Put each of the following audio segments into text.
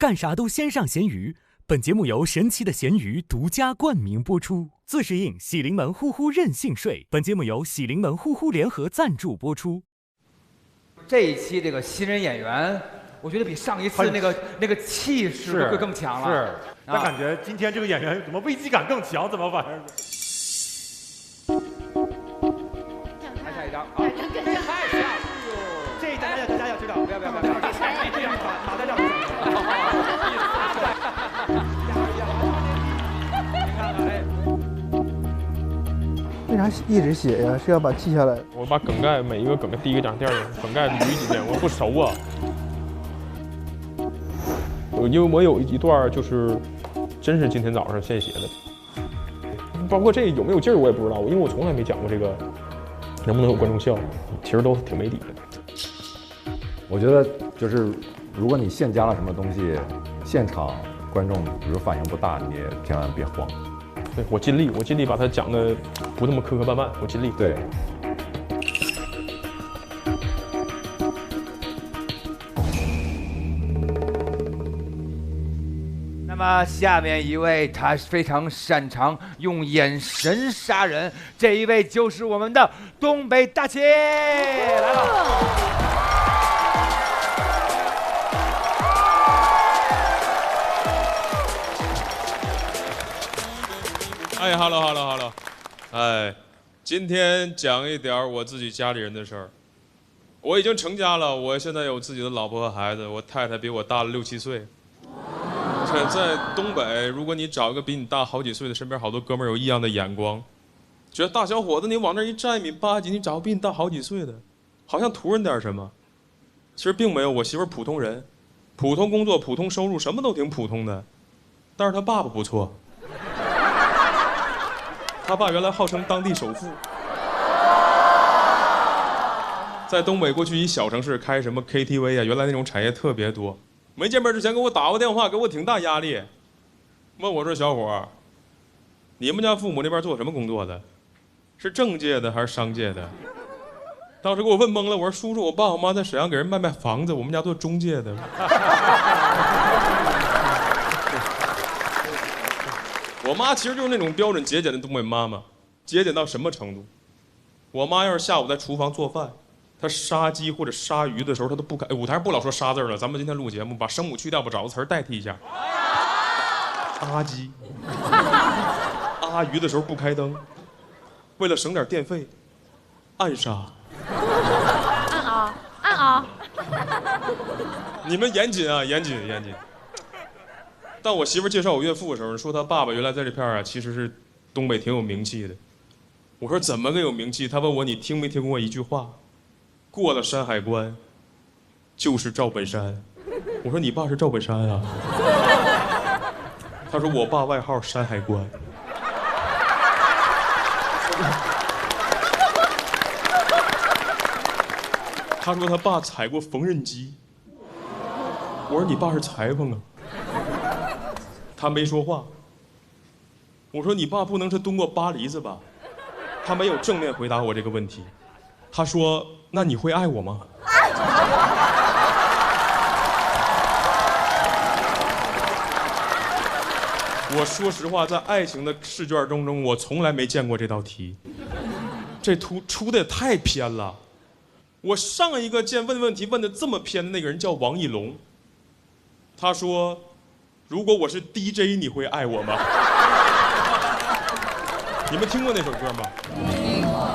干啥都先上咸鱼。本节目由神奇的咸鱼独家冠名播出，自适应喜临门呼呼任性睡。本节目由喜临门呼呼联合赞助播出。这一期这个新人演员，我觉得比上一次那个气势会更强了。是，但感觉今天这个演员怎么危机感更强？怎么反正？来下一张啊！这太像了，这一张加油，知道？不要，这样打在这儿。为啥一直写呀？是要把记下来？我把梗概每一个梗的第一个讲，第二个梗概捋几遍，我不熟啊。因为我有一段就是真是今天早上现写的，包括这有没有劲儿我也不知道，因为我从来没讲过这个能不能有观众笑，其实都挺没底的。我觉得就是如果你现加了什么东西，现场观众比如反应不大，你也千万别慌。对，我尽力把它讲的不那么磕磕绊绊，我尽力。对。那么下面一位，他非常擅长用眼神杀人，这一位就是我们的东北大姐来了。哎 ，hello， 哎，今天讲一点我自己家里人的事儿。我已经成家了，我现在有自己的老婆和孩子，我太太比我大了6、7岁。在东北，如果你找一个比你大好几岁的，身边好多哥们儿有异样的眼光，觉得大小伙子你往那一站1.8米几，你找个比你大好几岁的，好像图人点什么。其实并没有，我媳妇儿普通人，普通工作，普通收入，什么都挺普通的，但是他爸爸不错。他爸原来号称当地首富，在东北过去一小城市开什么 KTV 啊，原来那种产业特别多。没见面之前给我打过电话，给我挺大压力，问我说：“小伙，你们家父母那边做什么工作的？是政界的还是商界的？”当时给我问懵了，我说：“叔叔，我爸我妈在沈阳给人卖房子，我们家做中介的。”我妈其实就是那种标准节俭的东北妈妈，节俭到什么程度？我妈要是下午在厨房做饭，她杀鸡或者杀鱼的时候，她都不敢。舞台上不老说杀字了，咱们今天录节目，把声母去掉，把找个词儿代替一下。杀鸡、阿鱼的时候不开灯，为了省点电费，暗杀。暗熬。你们严谨啊，严谨。但我媳妇介绍我岳父的时候，说他爸爸原来在这片啊，其实是东北挺有名气的。我说怎么个有名气？他问我你听没听过一句话？过了山海关，就是赵本山。我说你爸是赵本山啊？他说我爸外号山海关。他说他爸踩过缝纫机。我说你爸是裁缝啊？他没说话。我说你爸不能是蹲过巴黎子吧？他没有正面回答我这个问题。他说那你会爱我吗？我说实话，在爱情的试卷中，我从来没见过这道题。这出的也太偏了。我上一个见问题问的这么偏的那个人叫王艺龙。他说如果我是 DJ 你会爱我吗？你们听过那首歌吗？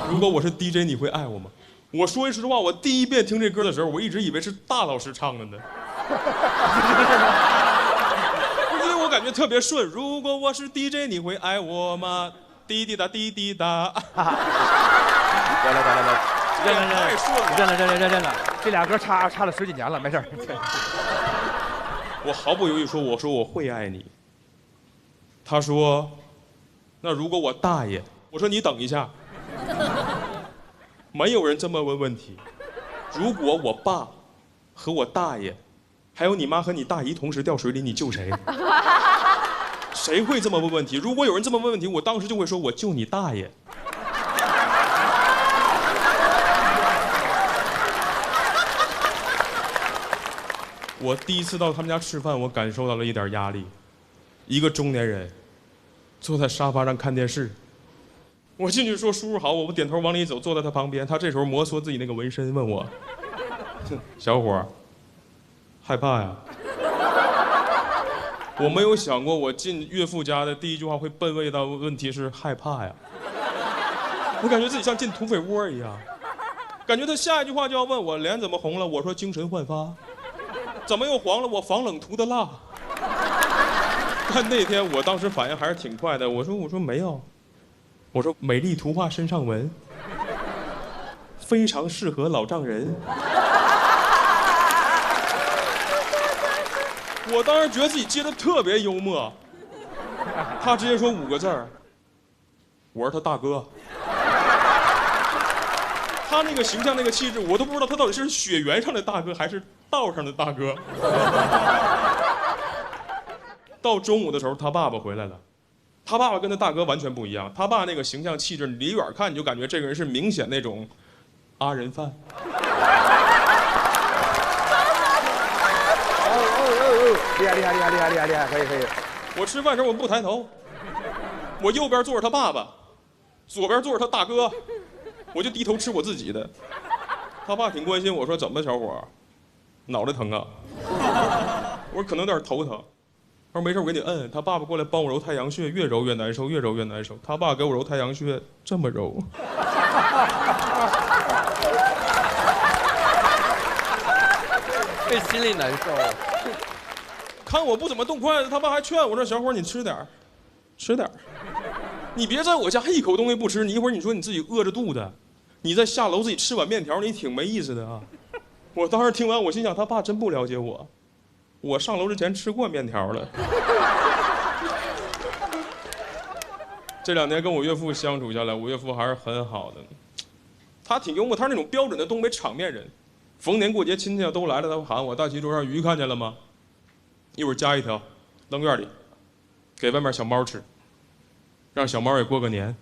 如果我是 DJ 你会爱我吗？我说实话，我第一遍听这歌的时候，我一直以为是大老师唱的呢。因为我感觉特别顺。如果我是 DJ 你会爱我吗？滴滴答滴滴答。来，太顺了。认了，这俩歌差了10几年了，没事。我毫不犹豫说：“我说我会爱你。”他说：“那如果我大爷？”我说：“你等一下，没有人这么问问题。如果我爸和我大爷，还有你妈和你大姨同时掉水里，你救谁？谁会这么问问题？如果有人这么问问题，我当时就会说：我救你大爷。”我第一次到他们家吃饭，我感受到了一点压力。一个中年人坐在沙发上看电视，我进去说叔叔好，我点头往里走，坐在他旁边。他这时候摩挲自己那个纹身，问我：“小伙儿，害怕呀？”我没有想过，我进岳父家的第一句话会奔问到问题是害怕呀。我感觉自己像进土匪窝一样，感觉他下一句话就要问我脸怎么红了，我说精神焕发。怎么又黄了？我防冷涂的蜡。但那天我当时反应还是挺快的，我说没有，我说美丽图画身上纹，非常适合老丈人。我当时觉得自己接的特别幽默，他直接说5个字儿，我是他大哥。他那个形象那个气质，我都不知道他到底是血缘上的大哥还是道上的大哥。到中午的时候，他爸爸回来了，他爸爸跟他大哥完全不一样，他爸那个形象气质，离远看你就感觉这个人是明显那种阿人贩。厉害厉害厉害厉害厉害厉害，可以可以。我吃饭时候我不抬头，我右边坐着他爸爸，左边坐着他大哥，我就低头吃我自己的。他爸挺关心我说怎么小伙，脑袋疼啊？我说可能有点头疼。他说没事我给你摁。他爸爸过来帮我揉太阳穴，越揉越难受，越揉越难受。他爸给我揉太阳穴，这么揉。这心里难受。看我不怎么动筷子，他爸还劝我说：“小伙，你吃点儿，吃点儿，你别在我家一口东西不吃。你一会儿你说你自己饿着肚子，你再下楼自己吃碗面条，你挺没意思的啊。”我当时听完，我心想他爸真不了解我，我上楼之前吃过面条了。这2年跟我岳父相处下来，我岳父还是很好的，他挺幽默，他是那种标准的东北场面人。逢年过节亲戚都来了，他会喊我：“大齐桌上鱼看见了吗？一会儿加一条，扔院里，给外面小猫吃，让小猫也过个年。”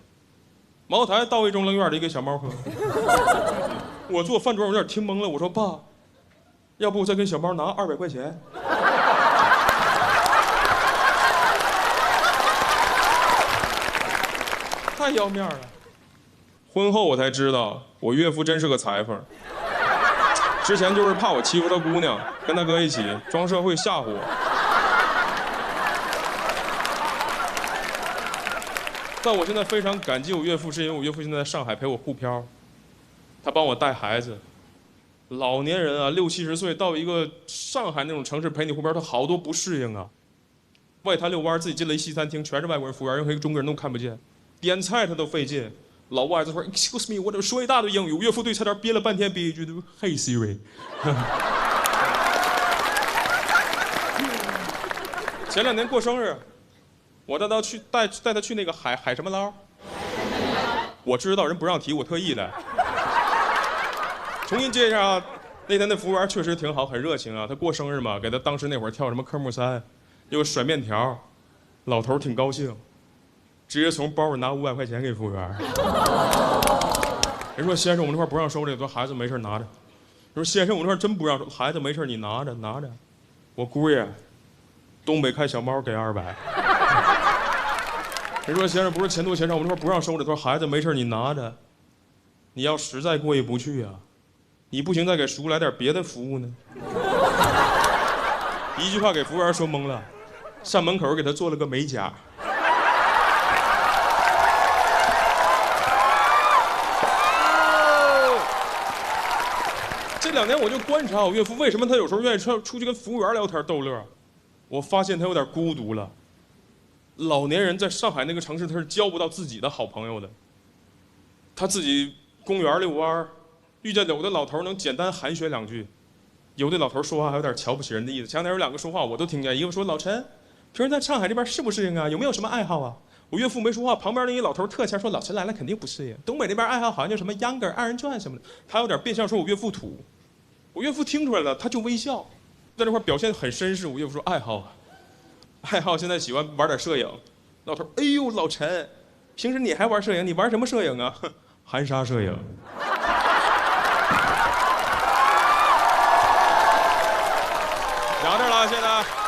茅台倒一盅扔院里给小猫喝。我坐饭桌有点听懵了，我说：“爸，要不我再跟小猫拿200块钱？”太要面了。婚后我才知道，我岳父真是个裁缝。之前就是怕我欺负他姑娘，跟他哥一起装社会吓唬我。但我现在非常感激我岳父，是因为我岳父现在在上海陪我沪漂，他帮我带孩子。老年人啊，60、70岁到一个上海那种城市陪你沪漂，他好多不适应啊。外滩遛弯，自己进了一西餐厅，全是外国人服务员，任何一个中国人都看不见，点菜他都费劲。老外在说 "Excuse me"， 我这说一大堆英语，我岳父对菜单憋了半天，憋一句："Hey Siri"。前2年过生日，我带他去那个海什么捞。我知道人不让提，我特意的。重新接一下啊，那天那服务员确实挺好，很热情啊。他过生日嘛，给他当时那会儿跳什么科目3，又甩面条，老头挺高兴。直接从包里拿500块钱给服务员。人说先生，我们这块不让收这个，说孩子没事拿着。说先生，我们这块真不让收，孩子没事你拿着拿着。我姑爷，东北看小猫给200。人说先生不是钱多钱少，我们这块不让收这，说孩子没事你拿着。你要实在过意不去啊，你不行再给叔来点别的服务呢。一句话给服务员说懵了，上门口给他做了个美甲。这2年我就观察我岳父，为什么他有时候愿意出去跟服务员聊天逗乐？我发现他有点孤独了。老年人在上海那个城市，他是交不到自己的好朋友的。他自己公园遛弯，遇见有的老头能简单寒暄2句，有的老头说话还有点瞧不起人的意思。前2天有2个说话我都听见，一个说：“老陈，平时在上海这边适不适应啊？有没有什么爱好啊？”我岳父没说话，旁边那一老头特欠说：“老陈来了肯定不适应，东北那边爱好好像就什么秧歌、2人转什么的。”他有点变相说我岳父土。我岳父听出来了，他就微笑，在这块表现很绅士。我岳父说：“爱好啊，爱好现在喜欢玩点摄影。”老头：“哎呦，老陈，平时你还玩摄影？你玩什么摄影啊？”含沙射影。讲到这儿了，谢谢大家。